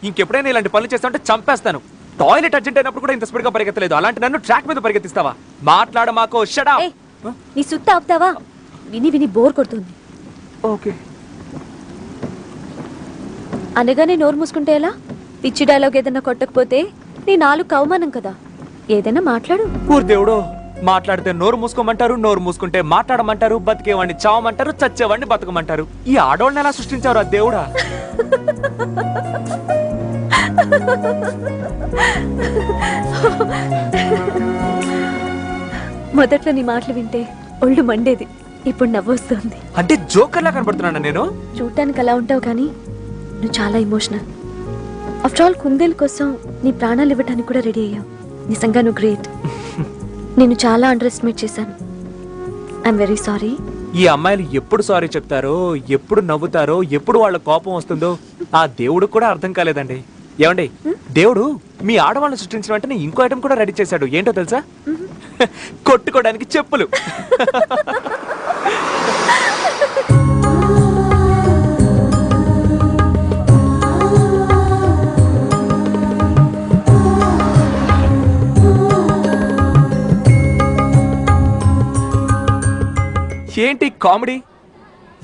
ఇంకెప్పుడైనా ఇలాంటి పనులు చేస్తామంటే చంపేస్తాను. టాయిలెట్ అర్జెంట్ అయినప్పుడు కూడా ఇంత స్పీడ్ గా పరిగెత్తలేదు, అలాంటి నన్ను ట్రాక్ మీద పరిగెత్తిస్తావా? మాట్లాడ మాకు. Shut up. నీ సుత్త ఆపుతావా? విని విని బోర్ కొడుతుంది. ఓకే అనగానే నోరు మూసుకుంటే ఎలా? పిచ్చి డైలాగ్ ఏదైనా కొట్టకపోతే నీ నాలుగు అవమానం కదా. ఏదైనా మాట్లాడు. ఊరు దేవుడు, మాట్లాడితే నోరు మూసుకోమంటారు, నోరు మూసుకుంటే మాట్లాడమంటారు, బతికేవాడిని చావమంటారు, చచ్చేవాడిని బతకమంటారు. ఈ ఆడవాళ్ళని ఎలా సృష్టించారు ఆ దేవుడా? మొదట్లో నీ మాటలు వింటే ఒళ్ళు మండేది, ఇప్పుడు నవ్వొస్తుంది. అంటే జోకర్లా కనబడుతున్నాను నేను? చూడటానికి అలా ఉంటావు కానీ నువ్వు చాలా ఎమోషనల్. ఆఫ్టర్ ఆల్ కుందేలు కోసం నీ ప్రాణాలు ఇవ్వడానికి కూడా రెడీ అయ్యావు. నిజంగా నువ్వు గ్రేట్. నేను చాలా అండర్ ఎస్టిమేట్ చేశాను. I'm very sorry. ఈ అమ్మాయిలు ఎప్పుడు సారీ చెప్తారో, ఎప్పుడు నవ్వుతారో, ఎప్పుడు వాళ్ళ కోపం వస్తుందో ఆ దేవుడు కూడా అర్థం కాలేదండి. ఏమండి, దేవుడు మీ ఆడవాళ్ళని సృష్టించిన వెంటనే ఇంకో ఐటమ్ కూడా రెడీ చేశాడు. ఏంటో తెలుసా? కొట్టుకోవడానికి చెప్పులు. ఏంటి కామెడీ?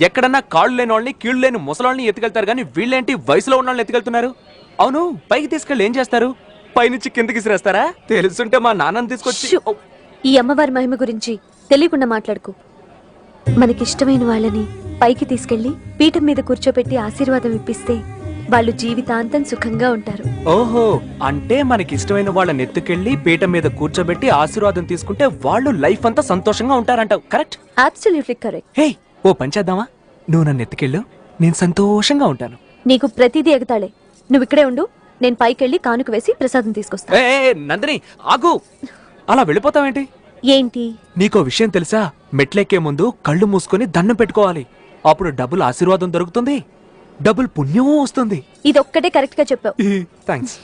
ఎక్కడన్నా కాళ్ళు లేని వాళ్ళని, కీళ్ళు లేని ముసలాళ్ళని ఎత్తుకెళ్తారు కానీ వీళ్ళేంటి వయసులో ఉన్న వాళ్ళని ఎత్తుకెళ్తున్నారు? అవును, పైకి తీసుకెళ్ళి ఏం చేస్తారు? పైనుంచి కిందకి విసిరేస్తారా? తెలుసుంటే మా నాన్నని తీసుకొచ్చి. ఈ అమ్మవారి మహిమ గురించి తెలియకుండా మాట్లాడుకో. మనకిష్టమైన వాళ్ళని పైకి తీసుకెళ్లి పీఠం మీద కూర్చోపెట్టి ఆశీర్వాదం ఇప్పిస్తే వాళ్ళు జీవితాంతం సుఖంగా ఉంటారు. ఓహో, అంటే మనకి ఇష్టమైన వాళ్ళని ఎత్తుకెళ్లి పీఠం మీద కూర్చోబెట్టి ఆశీర్వాదం తీసుకుంటే వాళ్ళు లైఫ్ అంతా సంతోషంగా ఉంటారంటావు. కరెక్ట్? Absolutely correct. హే, ఓ పని చేద్దామా? నువ్వు నన్ను ఎత్తుకెళ్ళు, నేను సంతోషంగా ఉంటాను. నీకు ప్రతిదీ ఎగతాళే. నువ్వు ఇక్కడే ఉండు, నేను పైకెళ్ళి కానుక వేసి ప్రసాదం తీసుకొస్తా. నందిని ఆగు, అలా వెళ్ళిపోతావేంటి? ఏంటి? నీకో విషయం తెలుసా? మెట్లెక్కే ముందు కళ్ళు మూసుకొని దండం పెట్టుకోవాలి. అప్పుడు డబుల్ ఆశీర్వాదం దొరుకుతుంది, డబుల్ పుణ్యమూ వస్తుంది. ఇదొక్కటే కరెక్ట్ గా చెప్పావు. థ్యాంక్స్.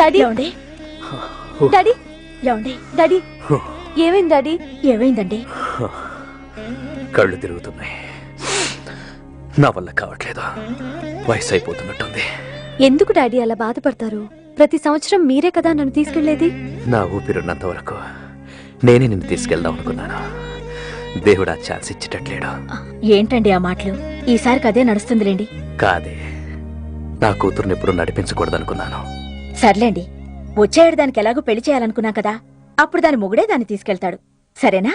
డాడీ, డాడీ, డాడీ, ఏమైంది డాడీ? ఏమైందండి? కళ్ళు తిరుగుతున్నాయి, నా వల్ల కావట్లేదు, వయసు అయిపోతున్నట్టుంది. ఎందుకు డాడీ అలా బాధపడతారు? ప్రతి సంవత్సరం మీరే కదా నన్ను తీసుకెళ్లేది. నా ఊపిరున్నంత వరకు నేనే నిన్ను తీసుకెళ్దాం అనుకున్నాను. దేవుడు ఆ ఛాన్స్ ఇచ్చేటట్లేడు. ఏంటండి ఆ మాటలు? ఈసారికి అదే నడుస్తుందిలేండి. కాదే, నా కూతురుని ఎప్పుడు నడిపించకూడదనుకున్నాను. సర్లేండి, వచ్చేడు దానికి ఎలాగో పెళ్లి చేయాలనుకున్నా కదా, అప్పుడు దాని మొగుడే దాన్ని తీసుకెళ్తాడు. సరేనా?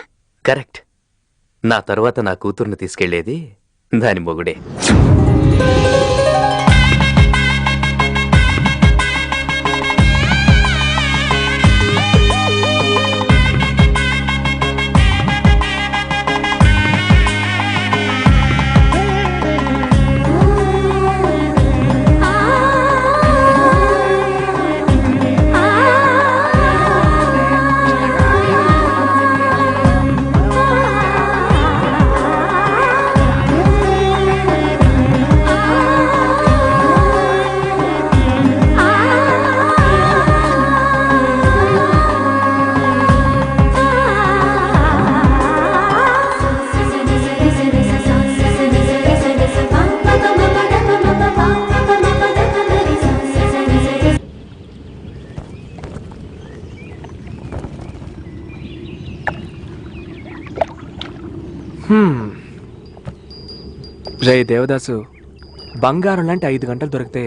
కరెక్ట్. నా తరువాత నా కూతుర్ని తీసుకెళ్లేది దాని మొగుడే. రే దేవదాసు, బంగారం లాంటి 5 గంటలు దొరికితే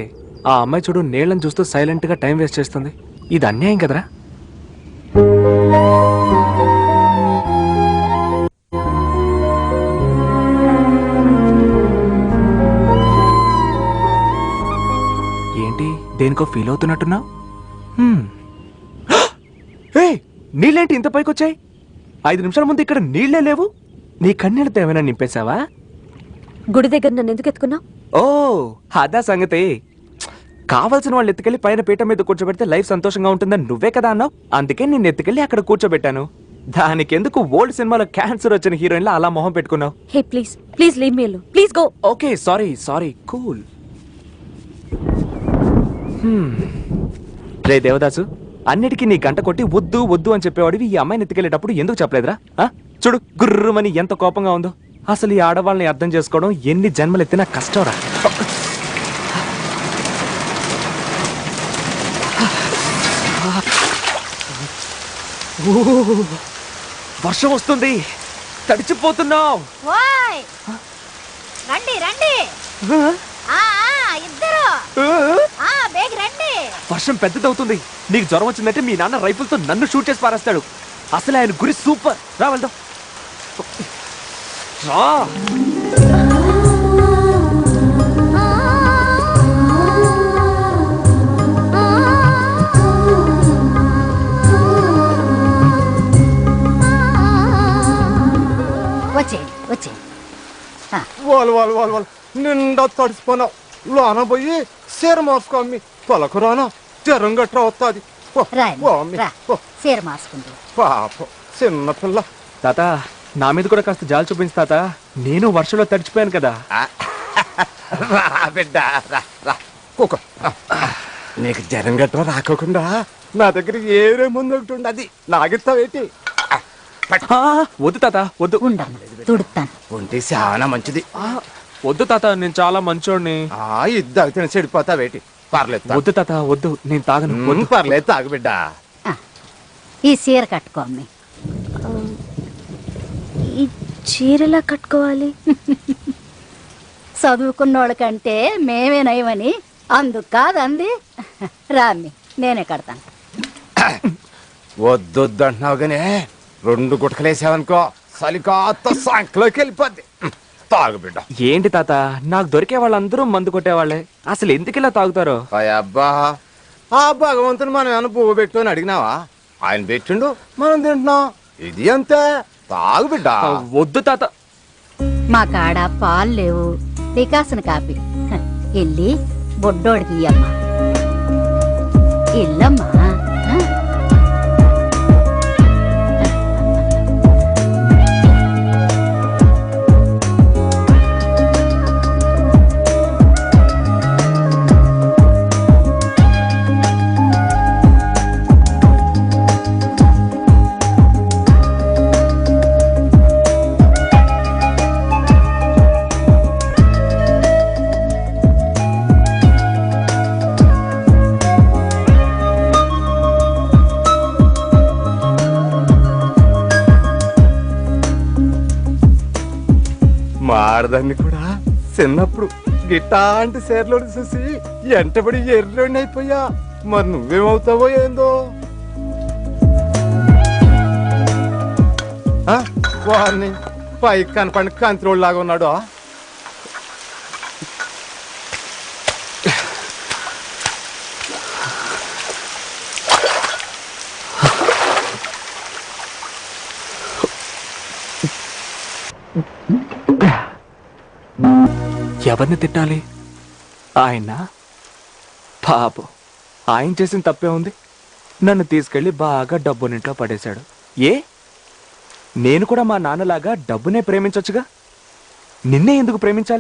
ఆ అమ్మాయి చూడు నీళ్ళని చూస్తూ సైలెంట్ గా టైం వేస్ట్ చేస్తుంది. ఇది అన్యాయం కదరా? ఏంటి దేనికో ఫీల్ అవుతున్నట్టున్నావు? నీళ్ళేంటి ఇంత పైకొచ్చాయి? 5 నిమిషాల ముందు ఇక్కడ నీళ్లే లేవు. నీ కన్నీళ్ళతో ఏమైనా నింపేశావా? గుడి దగ్గర నన్ను ఎందుకు ఎత్తుకున్నావు? ఓ అదా సంగతి. కావాల్సిన వాళ్ళు ఎత్తుకెళ్ళి పైన పీట మీద కూర్చోబెడితే లైఫ్ సంతోషంగా ఉంటుందని నువ్వే కదా అన్నావు. అందుకే నిన్ను ఎత్తుకెళ్ళి అక్కడ కూర్చోబెట్టాను. దానికెందుకు ఓల్డ్ సినిమాలో క్యాన్సర్ వచ్చిన హీరోయిన్లా అలా మొహం పెట్టుకున్నావు? Hey please please leave me alone. Please go. Okay sorry cool. రే దేవదాసు, అన్నిటికీ నీ గంట కొట్టి వద్దు వద్దు అని చెప్పేవాడివి ఈ అమ్మాయిని ఎత్తుకెళ్ళేటప్పుడు ఎందుకు చెప్పలేదురా? చూడు గుర్రుమని ఎంత కోపంగా ఉందో. అసలు ఈ ఆడవాళ్ళని అర్థం చేసుకోవడం ఎన్ని జన్మలు ఎత్తినా కష్టంరా. వర్షం వస్తుంది, తడిచిపోతున్నావు. ఓయ్ రండి రండి ఇద్దరు బేగ్ రండి. వర్షం పెద్దదవుతుంది. నీకు జ్వరం వచ్చిందంటే మీ నాన్న రైఫిల్తో నన్ను షూట్ చేసి పారేస్తాడు. అసలు ఆయన గురి సూపర్. రా వెళ్దాం. రా. వచ్చేయండి వచ్చేయండి. వాళ్ళు నిండా తడిసిపోనావు. లోన పోయి సీర మార్చుకో అమ్మి. తొలకు రానా జ్వరం గట్రా వస్తుంది. రా చీర మార్చుకుంటూ. పాపం చిన్నపిల్ల. తాత, నా మీద కూడా కాస్త జాలి చూపించు తాత. నేను వర్షంలో తడిచిపోయాను కదా. రా బిడ్డ రా రా కూకో. నీకు జ్వరం గట్రా రాకోకుండా నా దగ్గర ఏరే ముందు ఒకటి ఉండదు. నాగిస్తావేటి? వద్దు తాత వద్దు. ఉండమ్మ తుడుతాను. ఉంటే చాలా మంచిది. వద్దు తాత, నేను చాలా మంచోడిని. ఇద్దరు తిని చెడిపోతావేటి? పర్లేదు వద్దు తాత వద్దు, నేను తాగను. వద్దు. పర్లేదు తాగు బిడ్డ. ఈ చీర కట్టుకో అమ్మి. ఈ చీరలా కట్టుకోవాలి? చదువుకున్నోళ్ళకంటే మేమే నయమని అందుకు కాదంది. రామ్మి నేనే కడతాను. వద్దొద్దు అంటున్నావు గానే 2 గుటకలేసావనుకో సలికాత సంకలోకి వెళ్ళిపోద్ది. తాగు బిడ్డ. ఏంటి తాత, నాకు దొరికే వాళ్ళందరూ మందు కొట్టేవాళ్లే. అసలు ఎందుకు ఇలా తాగుతారో? అబ్బా, ఆ భగవంతుని మనం ఏమైనా పువ్వు పెట్టు అని అడిగినావా? ఆయన పెట్టిండు, మనం తింటున్నాం. ఇది అంతే. తాగు బిడ్డ. వద్దు తాత. మా కాడ పాలు లేవు, డికాసిన కాపీ. వెళ్ళి బొడ్డోడికి ఇయ్యమ్మా. ఇల్లమ్మా. మారదాన్ని కూడా చిన్నప్పుడు గిట్టాంటి సేర్లోని చూసి ఎంటబడి ఎర్రోని అయిపోయా. మరి నువ్వేమవుతావో ఏందో. వారిని పైకి కనపడి కంత్రోల్ లాగా ఉన్నాడు. ఎవరిని తిట్టాలి? ఆయన పాపం, ఆయన చేసిన తప్పే ఉంది. నన్ను తీసుకెళ్లి బాగా డబ్బునింట్లో పడేశాడు. నేను కూడా మా నాన్నలాగా డబ్బునే ప్రేమించొచ్చుగా. నిన్నే ఎందుకు ప్రేమించాలి?